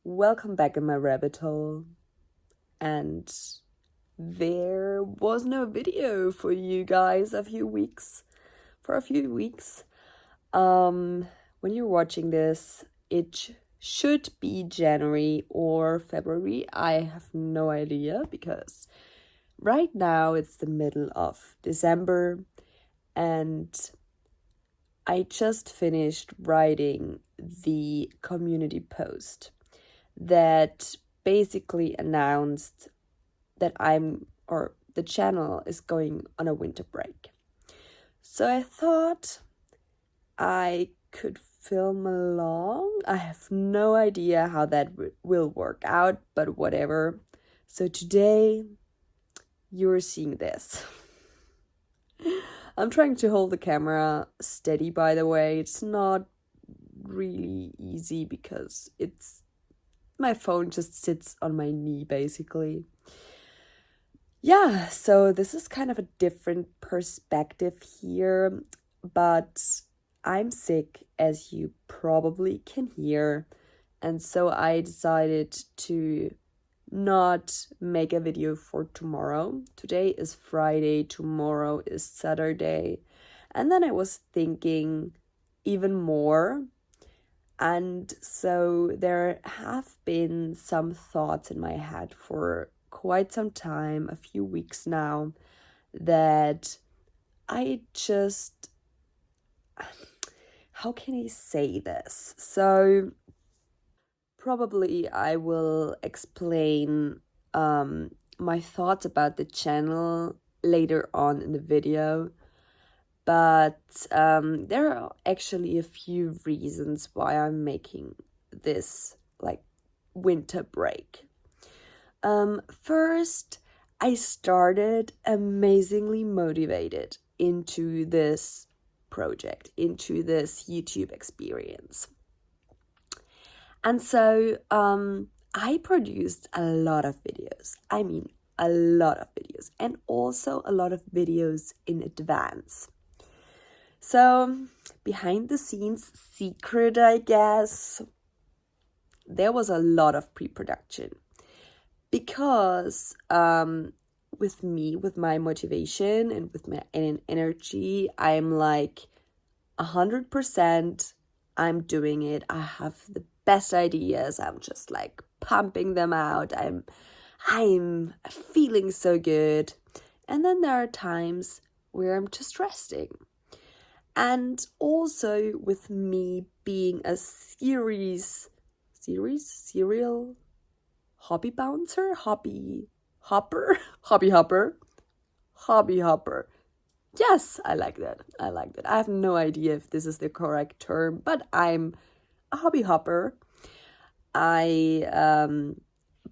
Welcome back in my rabbit hole. And there was no video for you guys for a few weeks. When you're watching this, it should be January or February. I have no idea because right now it's the middle of December and I just finished writing the community post that basically announced that the channel is going on a winter break. So I thought I could film along. I have no idea how that will work out, but whatever. So today you're seeing this. I'm trying to hold the camera steady, by the way. It's not really easy because my phone just sits on my knee, basically. Yeah, so this is kind of a different perspective here, but I'm sick, as you probably can hear, and so I decided to not make a video for tomorrow. Today is Friday, tomorrow is Saturday, and then I was thinking even more. And so there have been some thoughts in my head for quite some time, a few weeks now, that I just, how can I say this? So probably I will explain my thoughts about the channel later on in the video. But there are actually a few reasons why I'm making this winter break. First, I started amazingly motivated into this project, into this YouTube experience. And so I produced a lot of videos. I mean, a lot of videos, and also a lot of videos in advance. So, behind the scenes secret, I guess, there was a lot of pre-production because with my motivation and with my energy, I'm like 100%, I'm doing it. I have the best ideas. I'm just like pumping them out. I'm feeling so good. And then there are times where I'm just resting. And also with me being a serial hobby bouncer, hobby hopper. Yes, I like that. I have no idea if this is the correct term, but I'm a hobby hopper. I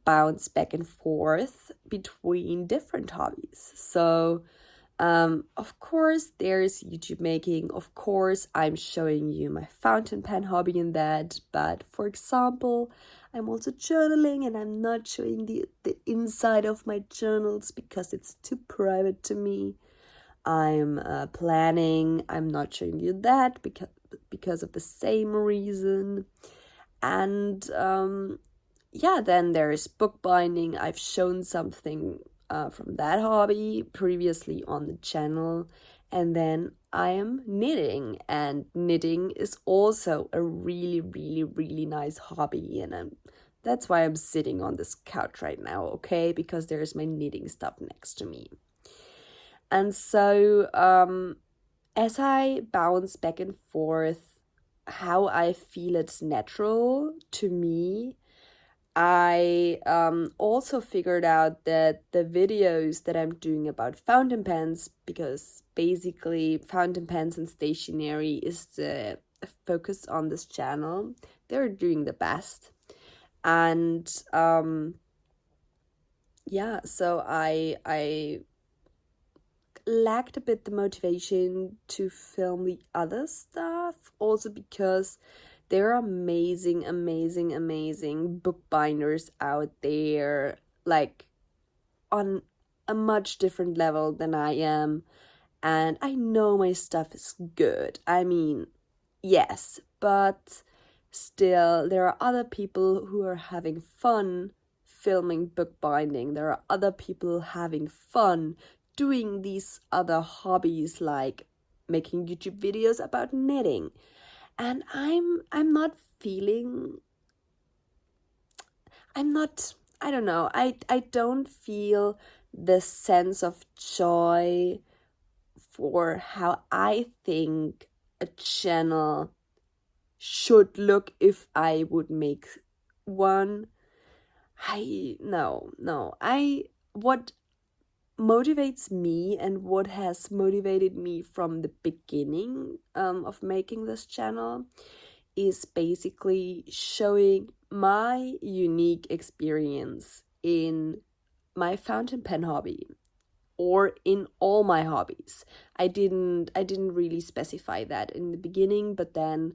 bounce back and forth between different hobbies. So of course, there's YouTube making. Of course, I'm showing you my fountain pen hobby in that. But for example, I'm also journaling and I'm not showing the inside of my journals because it's too private to me. I'm planning. I'm not showing you that because of the same reason. And then there's bookbinding. I've shown something from that hobby previously on the channel, and then I am knitting, and knitting is also a really, really, really nice hobby, and that's why I'm sitting on this couch right now, okay, because there's my knitting stuff next to me. And so as I bounce back and forth how I feel it's natural to me, I also figured out that the videos that I'm doing about fountain pens, because basically fountain pens and stationery is the focus on this channel, they're doing the best. And so I lacked a bit the motivation to film the other stuff, also because there are amazing bookbinders out there, like on a much different level than I am. And I know my stuff is good. I mean, yes, but Still, there are other people who are having fun filming bookbinding. There are other people having fun doing these other hobbies like making YouTube videos about knitting. And I'm not feeling I'm not I don't know. I don't feel the sense of joy for how I think a channel should look if I would make one. What motivates me and what has motivated me from the beginning of making this channel is basically showing my unique experience in my fountain pen hobby or in all my hobbies. I didn't really specify that in the beginning, but then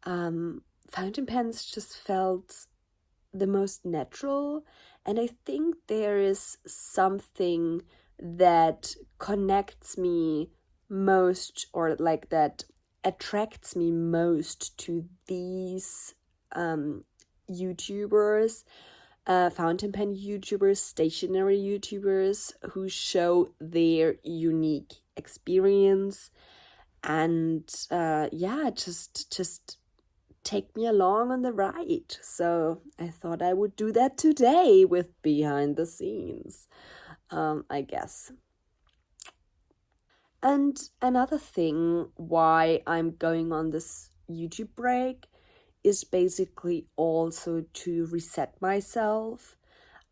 fountain pens just felt the most natural, and I think there is something that connects me most, or like that attracts me most to these YouTubers, fountain pen YouTubers, stationary YouTubers who show their unique experience and just take me along on the ride. So I thought I would do that today with behind the scenes, I guess. And another thing why I'm going on this YouTube break is basically also to reset myself.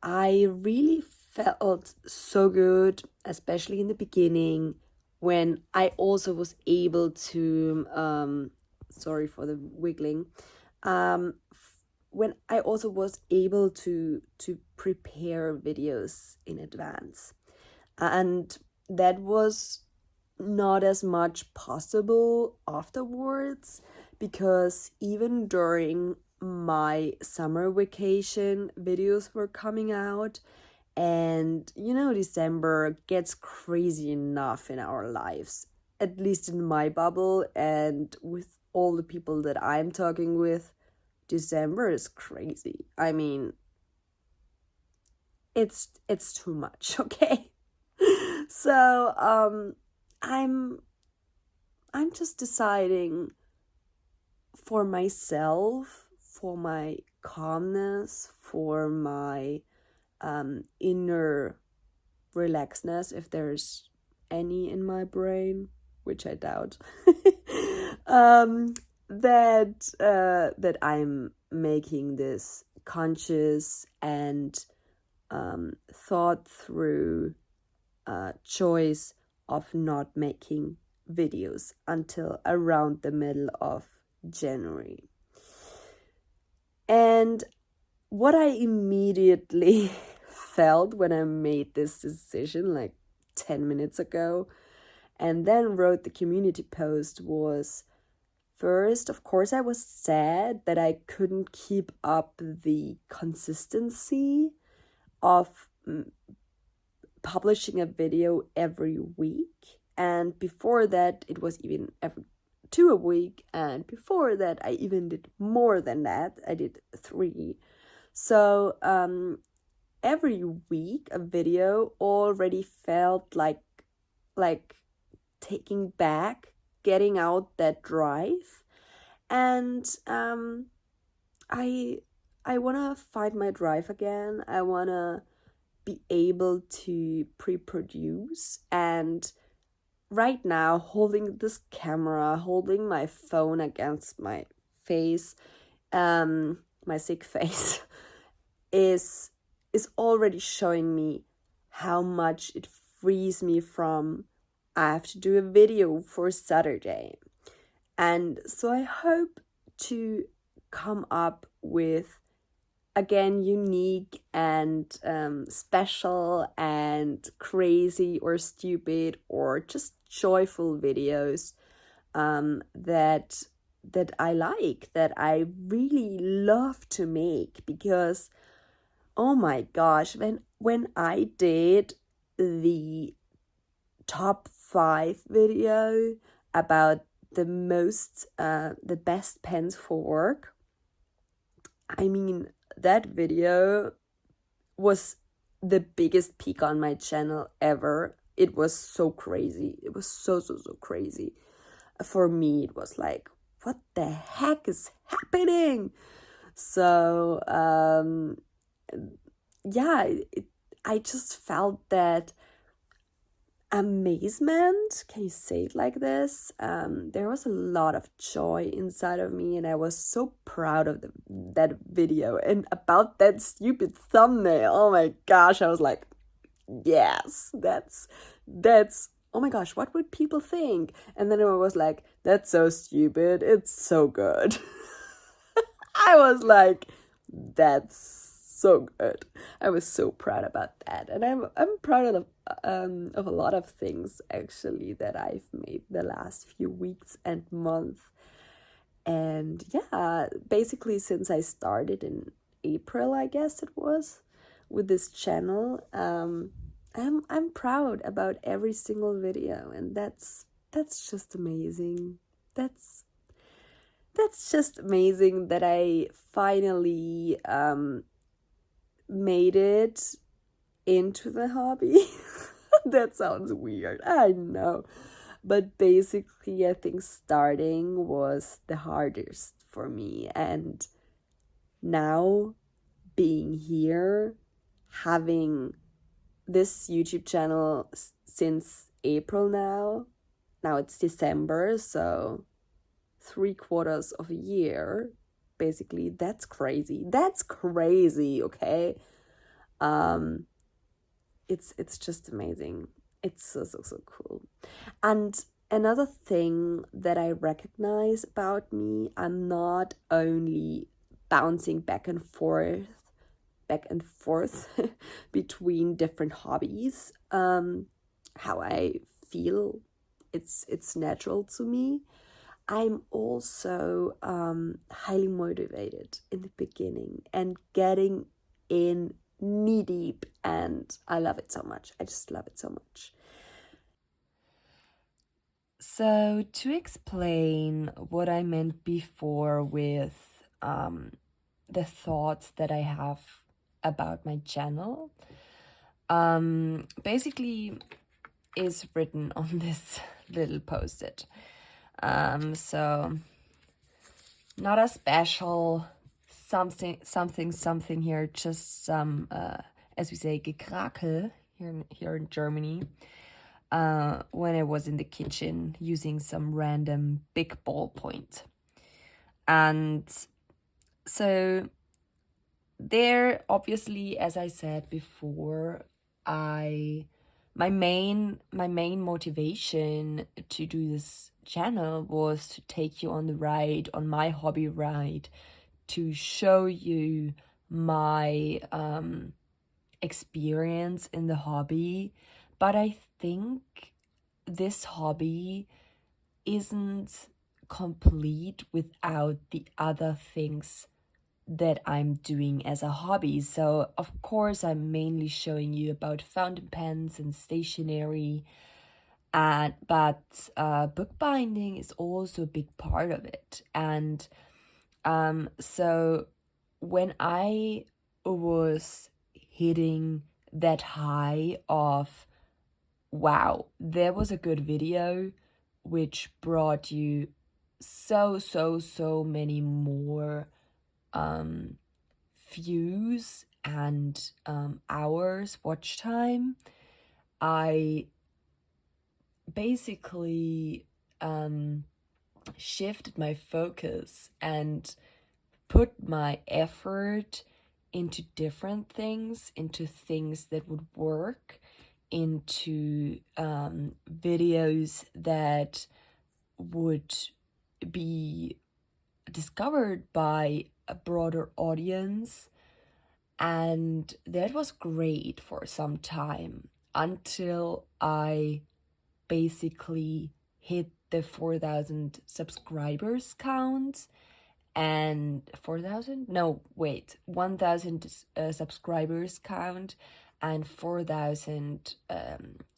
I really felt so good, especially in the beginning, when I also was able to, sorry for the wiggling, when I also was able to prepare videos in advance. And that was not as much possible afterwards, because even during my summer vacation, videos were coming out, and December gets crazy enough in our lives, at least in my bubble and with all the people that I'm talking with. December is crazy. I mean, it's too much. Okay. So I'm just deciding for myself, for my calmness, for my inner relaxedness, if there's any in my brain, which I doubt, that I'm making this conscious and thought through choice of not making videos until around the middle of January. And what I immediately felt when I made this decision like 10 minutes ago and then wrote the community post was, first, of course, I was sad that I couldn't keep up the consistency of publishing a video every week. And before that, it was even every 2 a week. And before that, I even did more than that. I did 3. So every week, a video already felt like taking back, getting out that drive. And I want to find my drive again. I want to be able to pre-produce. And right now, holding this camera, holding my phone against my face, my sick face, is already showing me how much it frees me from, I have to do a video for Saturday. And so I hope to come up with, again, unique and special and crazy or stupid or just joyful videos that I like, that I really love to make. Because oh my gosh, when I did the top 5 video about the best pens for work, I mean, that video was the biggest peak on my channel ever. It was so crazy. It was so, so, so crazy. For me, it was like, what the heck is happening? So, yeah, I just felt that amazement. Can you say it like this? There was a lot of joy inside of me, and I was so proud of that video and about that stupid thumbnail. Oh my gosh, I was like, yes, that's oh my gosh, what would people think? And then I was like, that's so stupid, it's so good. I was like, that's so good. I was so proud about that, and I'm proud of a lot of things actually that I've made the last few weeks and months. And yeah, basically since I started in April, I guess it was, with this channel, I'm proud about every single video, and that's just amazing. That's that's just amazing that I finally made it into the hobby. That sounds weird, I know. But basically, I think starting was the hardest for me. And now being here, having this YouTube channel since April now it's December, so 3/4 of a year, basically, that's crazy. That's crazy, okay? Um, it's just amazing. It's so, so, so cool. And another thing that I recognize about me, I'm not only bouncing back and forth between different hobbies, how I feel it's natural to me. I'm also highly motivated in the beginning and getting in knee deep, and I love it so much. I just love it so much. So, to explain what I meant before with the thoughts that I have about my channel, basically is written on this little post-it. So, not a special something here, just some, as we say, gekrakel here in Germany. When I was in the kitchen using some random big ballpoint. And so there, obviously, as I said before, my main motivation to do this channel was to take you on the ride, on my hobby ride, to show you my experience in the hobby. But I think this hobby isn't complete without the other things that I'm doing as a hobby. So, of course, I'm mainly showing you about fountain pens and stationery, but bookbinding is also a big part of it. And so when I was hitting that high of, wow, there was a good video which brought you so many more views and hours watch time, I basically shifted my focus and put my effort into different things, into things that would work, into videos that would be discovered by a broader audience. And that was great for some time until I basically hit the 4,000 subscribers count, and 4,000? No, wait, 1,000 subscribers count and 4,000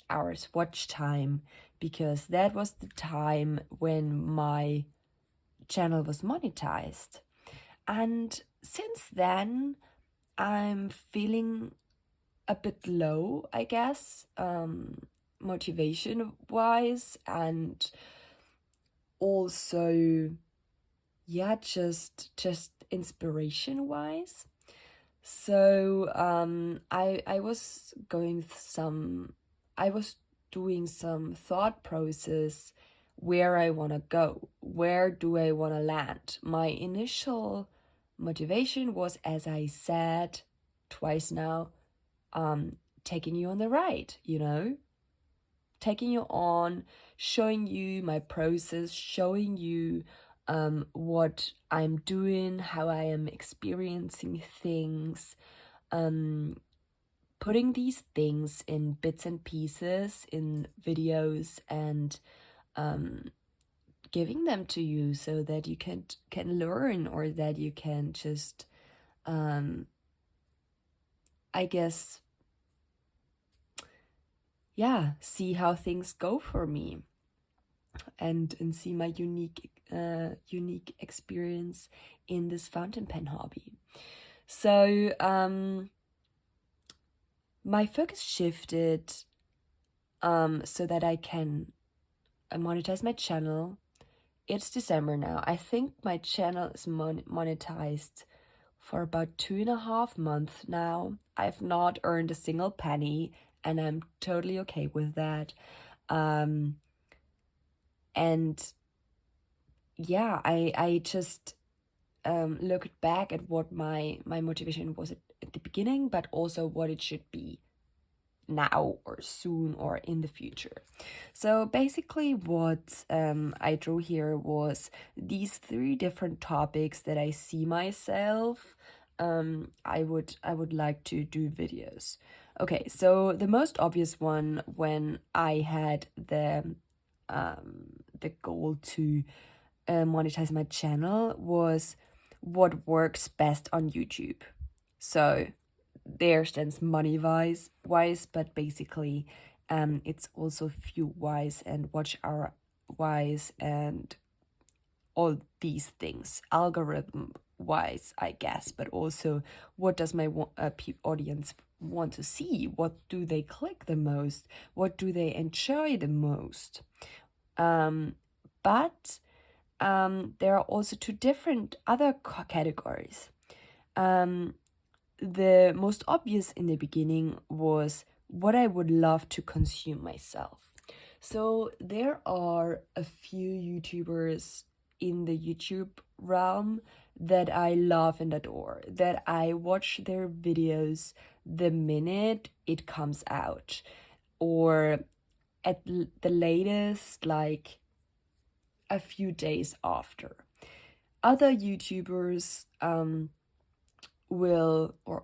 hours watch time, because that was the time when my channel was monetized. And since then, I'm feeling a bit low, I guess, motivation wise, and also, yeah, just inspiration wise. So I was doing some thought process where I want to go, where do I want to land. My initial motivation was, as I said twice now, taking you on the ride, taking you on, showing you my process, showing you what I'm doing, how I am experiencing things, putting these things in bits and pieces in videos, and giving them to you so that you can learn, or that you can just I guess, yeah, see how things go for me, and see my unique experience in this fountain pen hobby. So my focus shifted so that I can monetize my channel. It's December now. I think my channel is monetized for about 2.5 months now. I've not earned a single penny, and I'm totally okay with that. And yeah, I just looked back at what my motivation was at the beginning, but also what it should be now, or soon, or in the future. So basically what I drew here was these 3 different topics that I see myself I would like to do videos. Okay, so the most obvious one, when I had the goal to monetize my channel, was what works best on YouTube. So there stands money wise, but basically it's also view wise and watch hour wise and all these things, algorithm wise, I guess, but also what does my audience want to see, what do they click the most, what do they enjoy the most. But there are also 2 different other categories. The most obvious in the beginning was what I would love to consume myself. So there are a few YouTubers in the YouTube realm that I love and adore, that I watch their videos the minute it comes out, or at the latest, like a few days after. Other YouTubers will, or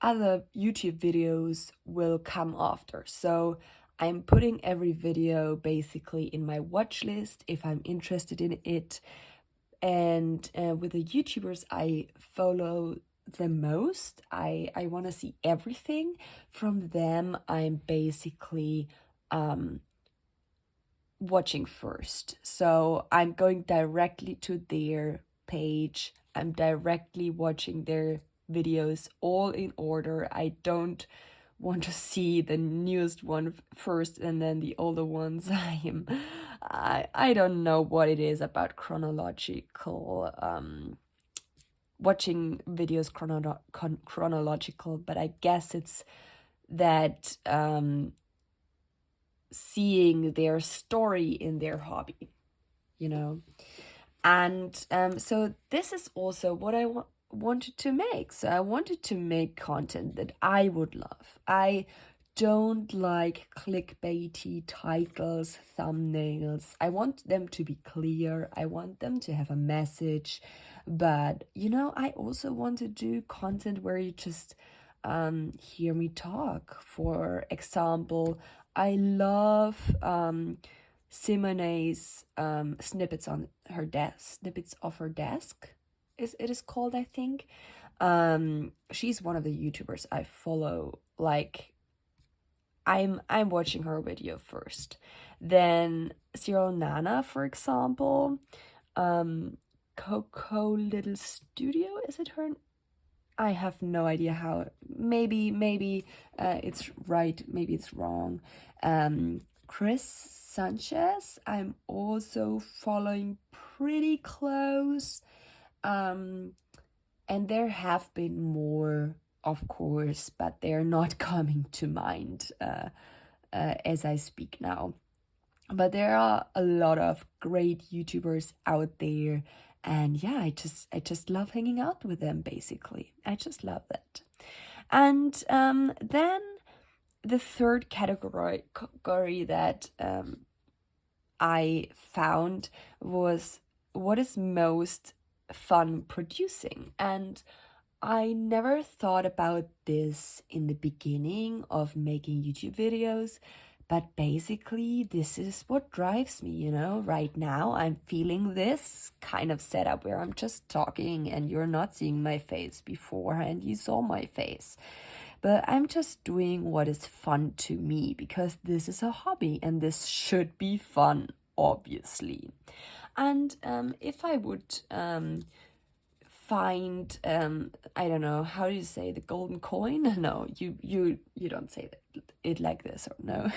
other YouTube videos will come after. So I'm putting every video basically in my watch list if I'm interested in it. And with the YouTubers I follow the most, I want to see everything from them. I'm basically watching first. So I'm going directly to their page. I'm directly watching their videos all in order. I don't want to see the newest one first and then the older ones. I don't know what it is about chronological watching videos chronological, but I guess it's that seeing their story in their hobby, and so this is also what I wanted to make. So I wanted to make content that I would love. I don't like clickbaity titles, thumbnails. I want them to be clear. I want them to have a message. But, I also want to do content where you just hear me talk. For example, I love Simone's snippets on her desk, snippets of her desk. It is called, I think. She's one of the YouTubers I follow. Like, I'm watching her video first. Then Cyril Nana, for example. Coco Little Studio, is it her I have no idea how. Maybe it's right, maybe it's wrong. Chris Sanchez, I'm also following pretty close. And there have been more, of course, but they're not coming to mind as I speak now. But there are a lot of great YouTubers out there, and yeah, I just love hanging out with them. Basically, I just love that. And then the third category that I found was what is most fun producing. And I never thought about this in the beginning of making YouTube videos, but basically, this is what drives me, you know? Right now, I'm feeling this kind of setup where I'm just talking and you're not seeing my face before, and you saw my face. But I'm just doing what is fun to me because this is a hobby and this should be fun, obviously. And if I would find I don't know, how do you say, the golden coin? No, you don't say it like this, or no.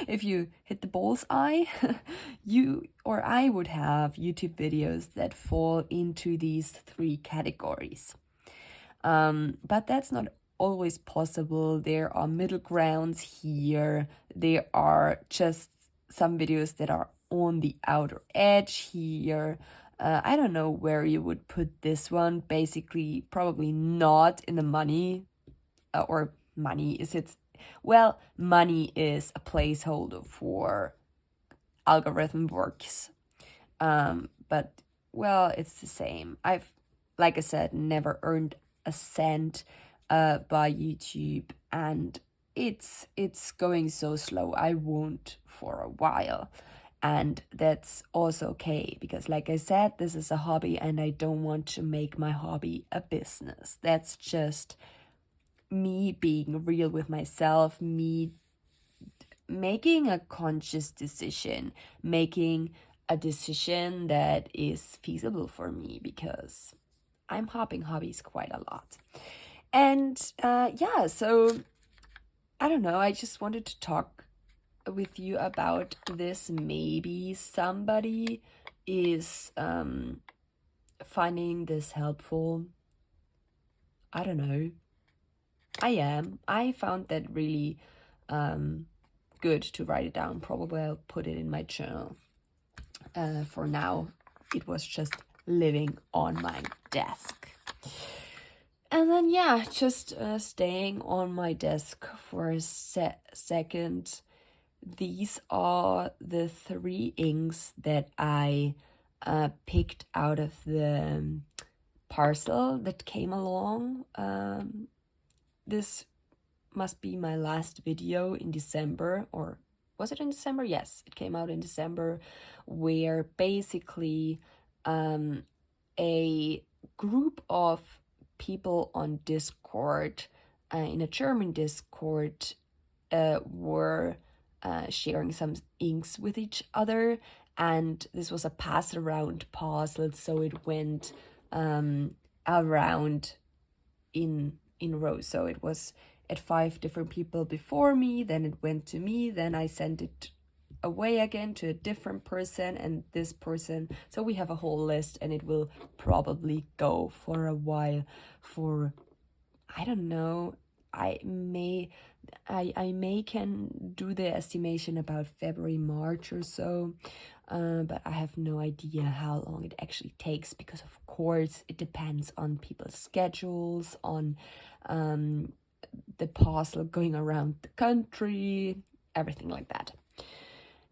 If you hit the bull's eye, you or I would have YouTube videos that fall into these three categories. But that's not always possible. There are middle grounds here. There are just some videos that are on the outer edge here. I don't know where you would put this one. Basically, probably not in the money, or money is it? Well, money is a placeholder for algorithm works. But well, it's the same. I've, like I said, never earned a cent by YouTube, and it's going so slow. I won't for a while. And that's also okay because, like I said, this is a hobby and I don't want to make my hobby a business. That's just me being real with myself, me making a conscious decision, making a decision that is feasible for me because I'm hopping hobbies quite a lot. And yeah, so I don't know, I just wanted to talk with you about this. Maybe somebody is finding this helpful. I don't know. I found that really good to write it down. Probably I'll put it in my journal. For now, it was just living on my desk. And then, yeah, just staying on my desk for a second. These are the 3 inks that I picked out of the parcel that came along. This must be my last video in December, or was it in December? Yes, it came out in December, where basically a group of people on Discord, in a German Discord, were sharing some inks with each other, and this was a pass around parcel, so it went around in rows. So it was at 5 different people before me, then it went to me, then I sent it away again to a different person, and this person. So we have a whole list, and it will probably go for a while. For, I don't know, I may can do the estimation about February, March or so, but I have no idea how long it actually takes, because of course it depends on people's schedules, on the parcel going around the country, everything like that.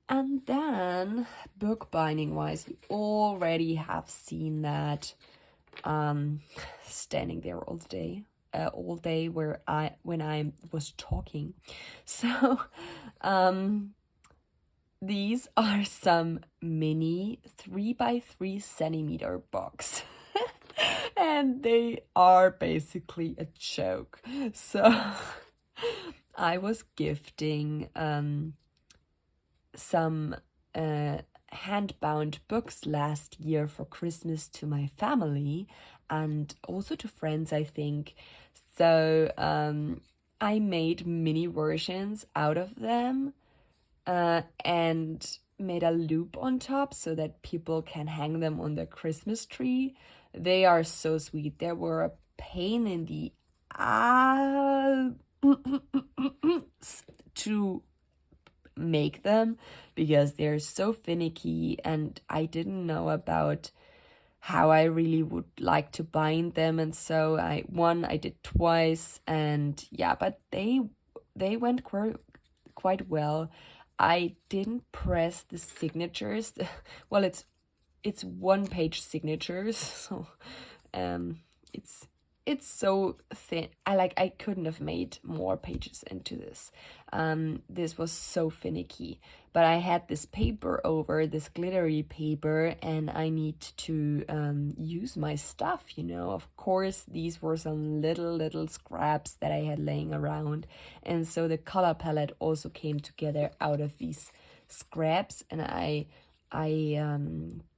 And then bookbinding wise, you already have seen that standing there all day when I was talking. So these are some mini 3x3 centimeter books. And they are basically a joke. So I was gifting some hand-bound books last year for Christmas to my family, and also to friends, I think. So I made mini versions out of them, and made a loop on top so that people can hang them on the Christmas tree. They are so sweet. They were a pain in the ass to make them because they're so finicky, and I didn't know about how I really would like to bind them, and so I did twice, and yeah, but they went quite well. I didn't press the signatures. Well, it's one page signatures, so it's so thin. I couldn't have made more pages into this. This was so finicky, but I had this paper over, this glittery paper, and I need to use my stuff, you know. Of course, these were some little scraps that I had laying around, and so the color palette also came together out of these scraps, and I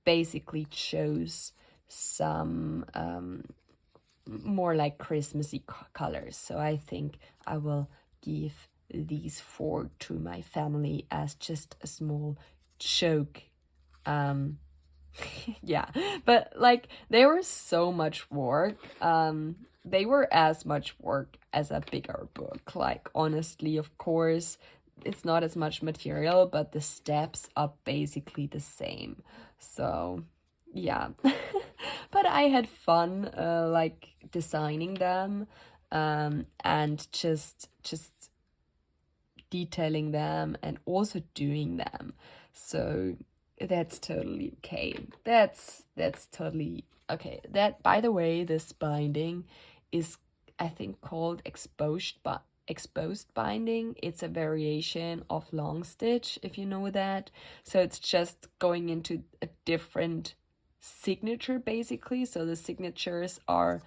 basically chose some more like Christmassy colors. So I think I will give these 4 to my family as just a small joke. Yeah, but like they were so much work. They were as much work as a bigger book. Like honestly, of course, it's not as much material, but the steps are basically the same. So yeah. But I had fun like designing them, and just detailing them and also doing them. So that's totally okay. That's totally okay. That, by the way, this binding is, I think, called exposed binding. It's a variation of long stitch, if you know that. So it's just going into a different signature basically. So the signatures are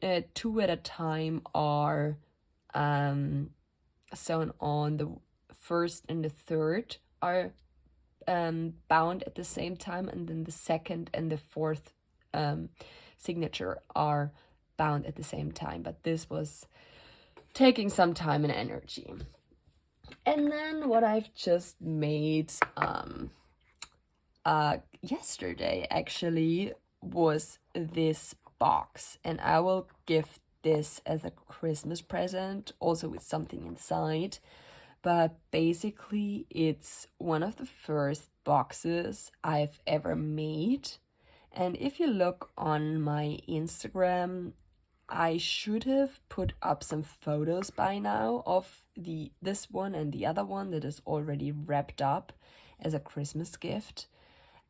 2 at a time are sewn on. The first and the third are bound at the same time, and then the second and the fourth signature are bound at the same time. But this was taking some time and energy. And then what I've just made yesterday actually was this box, and I will give this as a Christmas present, also with something inside. But basically it's one of the first boxes I've ever made, and if you look on my Instagram, I should have put up some photos by now of this one and the other one that is already wrapped up as a Christmas gift.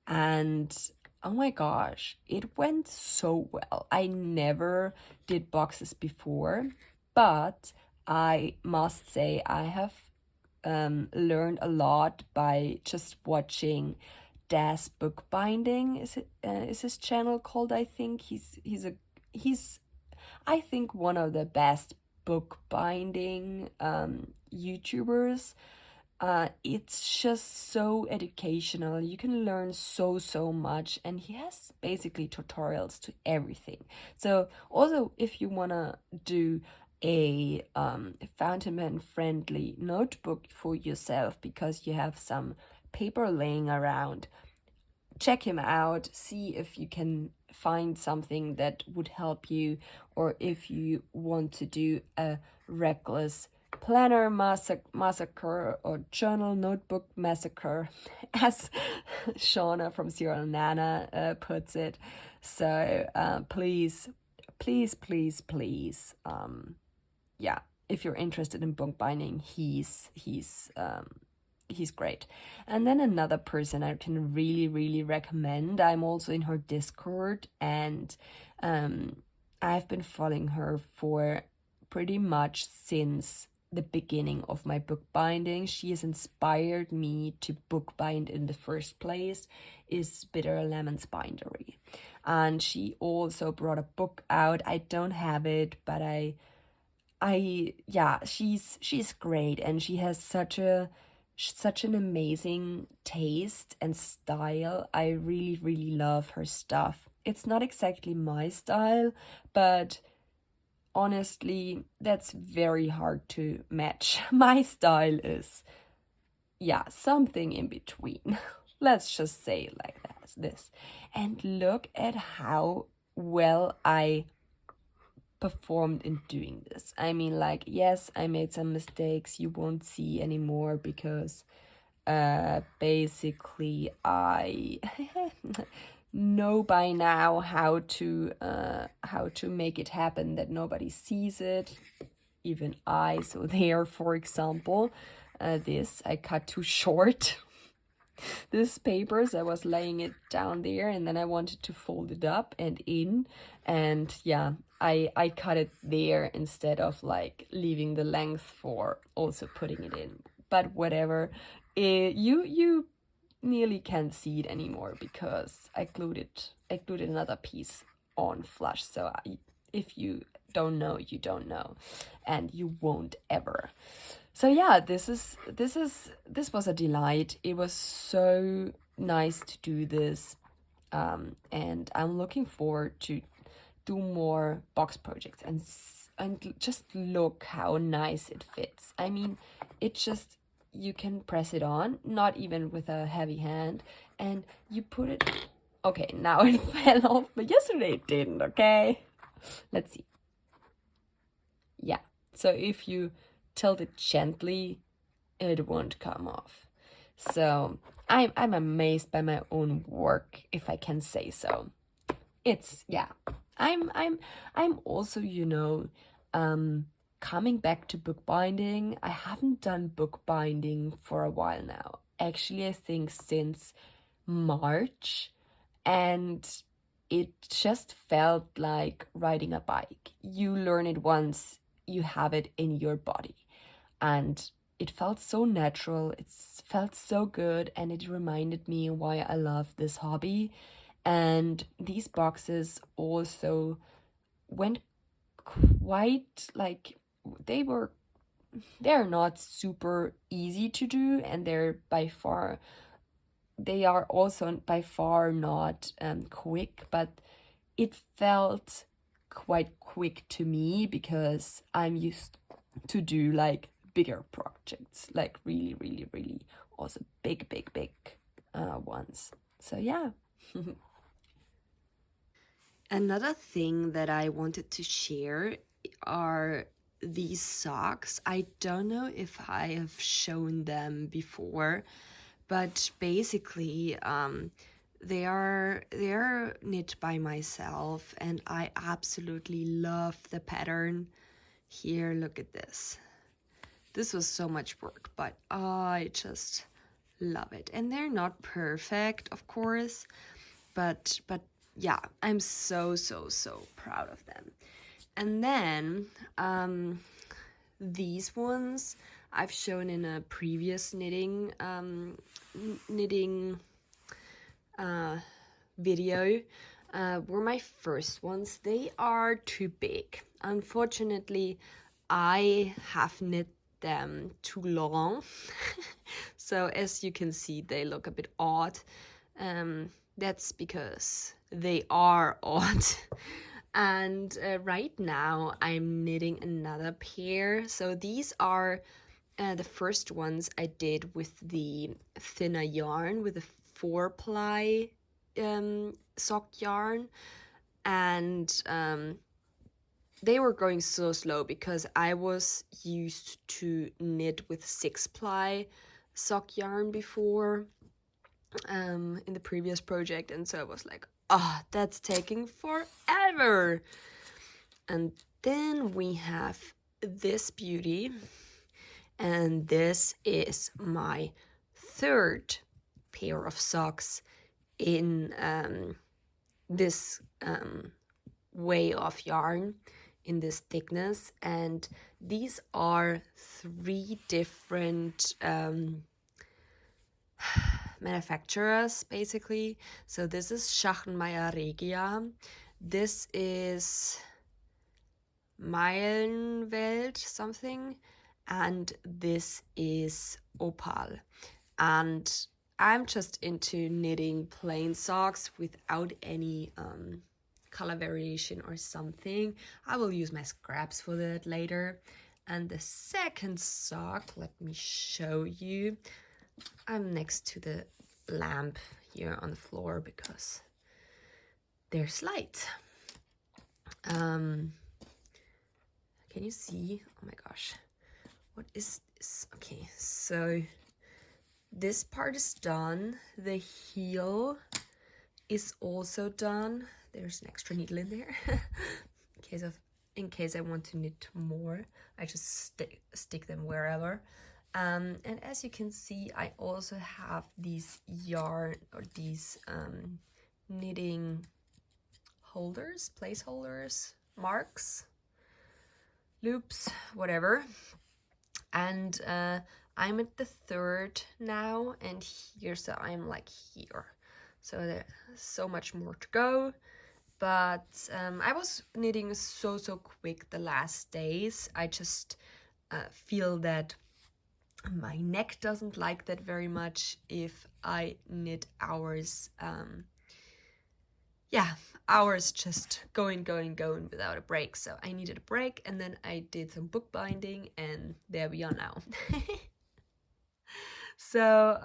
And oh my gosh, it went so well. I never did boxes before, but I must say I have learned a lot by just watching Das Bookbinding. Is his channel called? I think he's I think one of the best bookbinding YouTubers. It's just so educational. You can learn so much, and he has basically tutorials to everything. So also, if you wanna do a fountain pen friendly notebook for yourself because you have some paper laying around, check him out, see if you can find something that would help you, or if you want to do a reckless planner massacre or journal notebook massacre, as Shauna from Zero Nana puts it. So please, yeah, if you're interested in bookbinding, he's great. And then another person I can really recommend, I'm also in her Discord, and I've been following her for pretty much since the beginning of my bookbinding. She has inspired me to bookbind in the first place, is Bitter Lemons Bindery. And she also brought a book out. I don't have it, but yeah, she's great, and she has such an amazing taste and style. I really love her stuff, it's not exactly my style, but honestly, that's very hard to match. My style is, yeah, something in between. Let's just say it like that, this. And look at how well I performed in doing this. I mean, like, yes, I made some mistakes you won't see anymore because basically I know by now how to make it happen that nobody sees it, even I. So there, for example, this I cut too short. This papers, I was laying it down there, and then I wanted to fold it up and in, and yeah, I cut it there instead of like leaving the length for also putting it in. But whatever, you nearly can't see it anymore because I glued another piece on flush. So if you don't know, you don't know, and you won't ever. So yeah, this was a delight. It was so nice to do this, and I'm looking forward to do more box projects and just look how nice it fits. I mean, it just, you can press it on, not even with a heavy hand, and you put it. Okay, now it fell off, but yesterday it didn't. Okay, let's see. Yeah, so if you tilt it gently, it won't come off. So I'm amazed by my own work, if I can say so. It's, yeah. I'm also, coming back to bookbinding. I haven't done bookbinding for a while now. Actually, I think since March, and it just felt like riding a bike. You learn it once, you have it in your body. And it felt so natural, it felt so good, and it reminded me why I love this hobby. And these boxes also went quite like, they're not super easy to do, and they are also by far not quick, but it felt quite quick to me because I'm used to do like bigger projects, like really, really, really also big ones. So yeah. Another thing that I wanted to share are these socks. I don't know if I have shown them before, but basically they are knit by myself, and I absolutely love the pattern. Here, look at this. This was so much work, but I just love it. And they're not perfect, of course, but yeah, I'm so proud of them. And then these ones I've shown in a previous knitting video, were my first ones. They are too big. Unfortunately, I have knit them too long. So as you can see, they look a bit odd. That's because they are odd. And right now I'm knitting another pair. So these are the first ones I did with the thinner yarn, with a 4-ply sock yarn, and they were going so slow because I was used to knit with 6-ply sock yarn before in the previous project, and so I was like, oh, that's taking forever. And then we have this beauty, and this is my third pair of socks in this way of yarn, in this thickness. And these are 3 different manufacturers, basically. So this is Schachenmeier Regia, this is Meilenwelt something, and this is Opal. And I'm just into knitting plain socks without any color variation or something. I will use my scraps for that later. And the second sock, let me show you. I'm next to the lamp here on the floor because there's light. Can you see? Oh my gosh, what is this? Okay, so this part is done. The heel is also done. There's an extra needle in there in case I want to knit more. I just stick them wherever. And as you can see, I also have these yarn or these knitting holders, placeholders, marks, loops, whatever. And I'm at the third now, and here, so I'm like here. So there's so much more to go. But I was knitting so quick the last days. I just feel that my neck doesn't like that very much if I knit hours. Yeah, hours just going without a break. So I needed a break, and then I did some bookbinding, and there we are now. So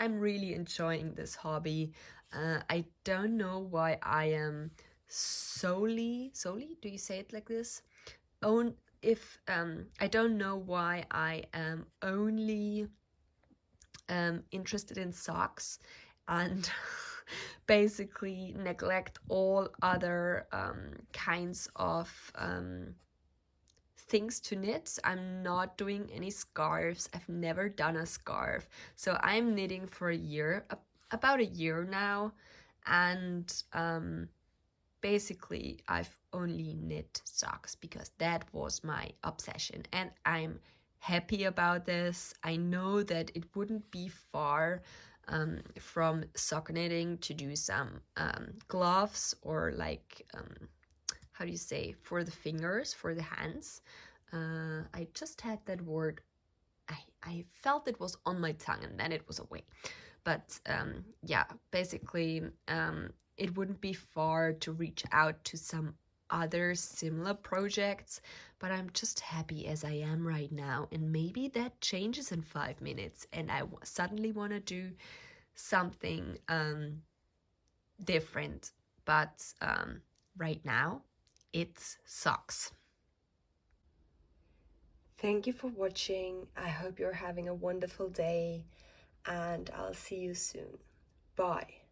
I'm really enjoying this hobby. I don't know why I am solely, do you say it like this? I don't know why I am only interested in socks and basically neglect all other kinds of things to knit. I'm not doing any scarves. I've never done a scarf. So I'm knitting for a year, about a year now. And basically I've only knit socks because that was my obsession. And I'm happy about this. I know that it wouldn't be far from sock knitting to do some gloves or like how do you say, for the fingers, for the hands. I just had that word. I felt it was on my tongue and then it was away. But yeah, basically it wouldn't be far to reach out to some other similar projects, but I'm just happy as I am right now, and maybe that changes in 5 minutes and I suddenly want to do something different. But right now it's socks. Thank you for watching. I hope you're having a wonderful day, and I'll see you soon. Bye.